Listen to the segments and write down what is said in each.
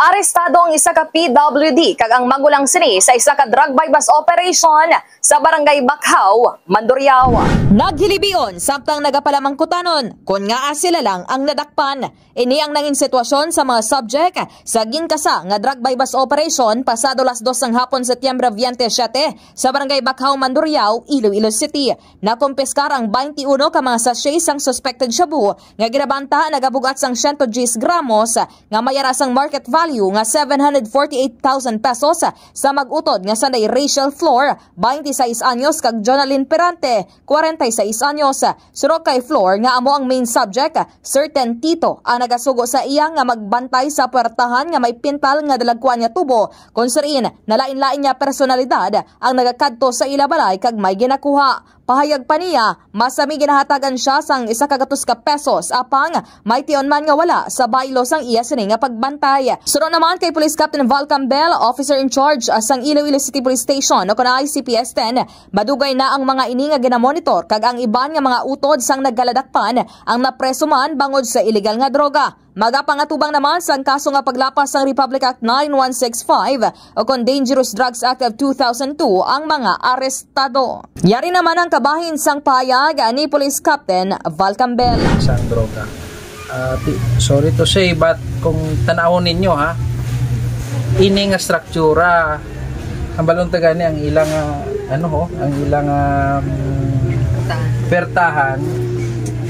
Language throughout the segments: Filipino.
Arestado ang isa ka PWD kag ang magulang sini sa isa ka drug bypass operation sa barangay Bakhaw, Mandurriao. Naghilibion samtang nagapalamangkutanon kun nga sila lang ang nadakpan. Ini ang nanging sitwasyon sa mga subject sa ginkasa nga drug bypass operation pasado las 2 ng hapon Setyembre 27 sa barangay Bakhaw, Mandurriao, Iloilo City. Nakumpiskar ang 21 ka mga sachets sang suspected shabu nga ginabanta nagabugat sang 110 gramos nga mayarasang market value nga 748,000 pesos sa mag-utod nga sanay Rachel Flor, 26 anyos kag Jonalyn Perante, 46 anyos. Suro kay Flor nga amo ang main subject, certain Tito ang nagasugo sa iya nga magbantay sa puwertahan nga may pintal nga dalagkuan niya tubo kung sariin nalain-lain niya personalidad ang nagakadto sa ilabalay kag may ginakuha. Pahayag pa niya, masami ginahatagan siya sang 100 ka pesos apang may tion man nga wala sa baylo sang iya sini nga pagbantay. Suro naman kay Police Captain Val Campbell, officer in charge sang Iloilo City Police Station o kuna ICPS 10, madugay na ang mga ini nga ginamonitor kag ang iban nga mga utod sang naggaladakpan ang napreso man bangod sa illegal nga droga. Magapangatubang naman sang kaso nga paglapas sang Republic Act 9165 o kon Dangerous Drugs Act of 2002 ang mga arestado. Yari naman ang kabahin sang payag ni Police Captain Val Campbell. Sang droga. Sorry to say but kung tanawon ninyo ini nga struktura ang balong tagani ang ilang ang ilang pertahan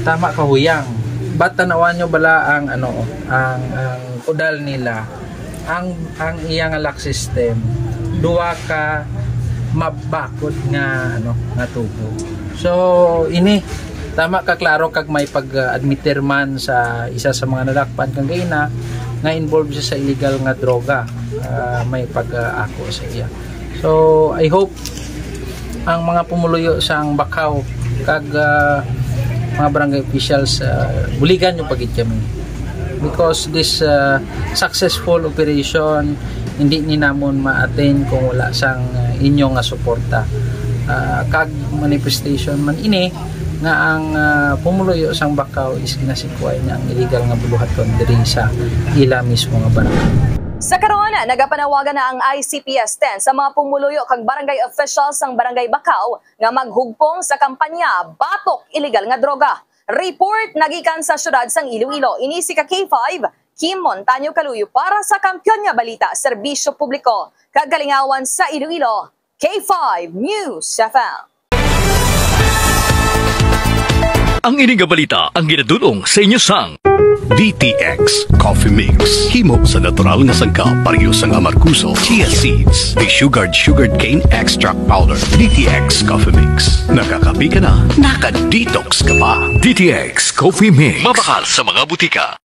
tama kahuyang. Ba't tanawan nyo bala ang ang udal nila ang iyang lock system duwa ka mabakod nga nga tubo. So ini tama ka klaro kag may pag-admitter man sa isa sa mga nadakpan kang gayna nga involved siya sa illegal nga droga, may pag-ako sa iya. So I hope ang mga pumuluyo sang Bakhaw kag mga barangay officials buligan yung pagityamin because this successful operation hindi ni namon ma-attain kung wala sang inyong nga suporta. Kag manifestation man ini nga ang pumuluyo sang Bakhaw is ginasikway niya ang illegal nga buluhaton diri sa ila mismo nga barangay. Sa karon, nagapanawagan na ang ICPS 10 sa mga pumuluyo kag barangay officials sang barangay Bakhaw nga maghugpong sa kampanya Batok Illegal nga Droga. Report nagikan sa syudad sang Iloilo. Ini si ka K5, Kim Montaño Kaluyo para sa Kampiyon nga Balita, Serbisyo Publiko, kagalingawan sa Iloilo. K5 News FM. Ang ining balita ang ginadulong sa inyo sang DTX Coffee Mix. Himo sa natural nga sangka pareho sang amarkuso, chia seeds, sugared cane extract powder. DTX Coffee Mix. Nakakapi ka na, naka-detox ka pa. DTX Coffee Mix. Mabakal sa mga butika.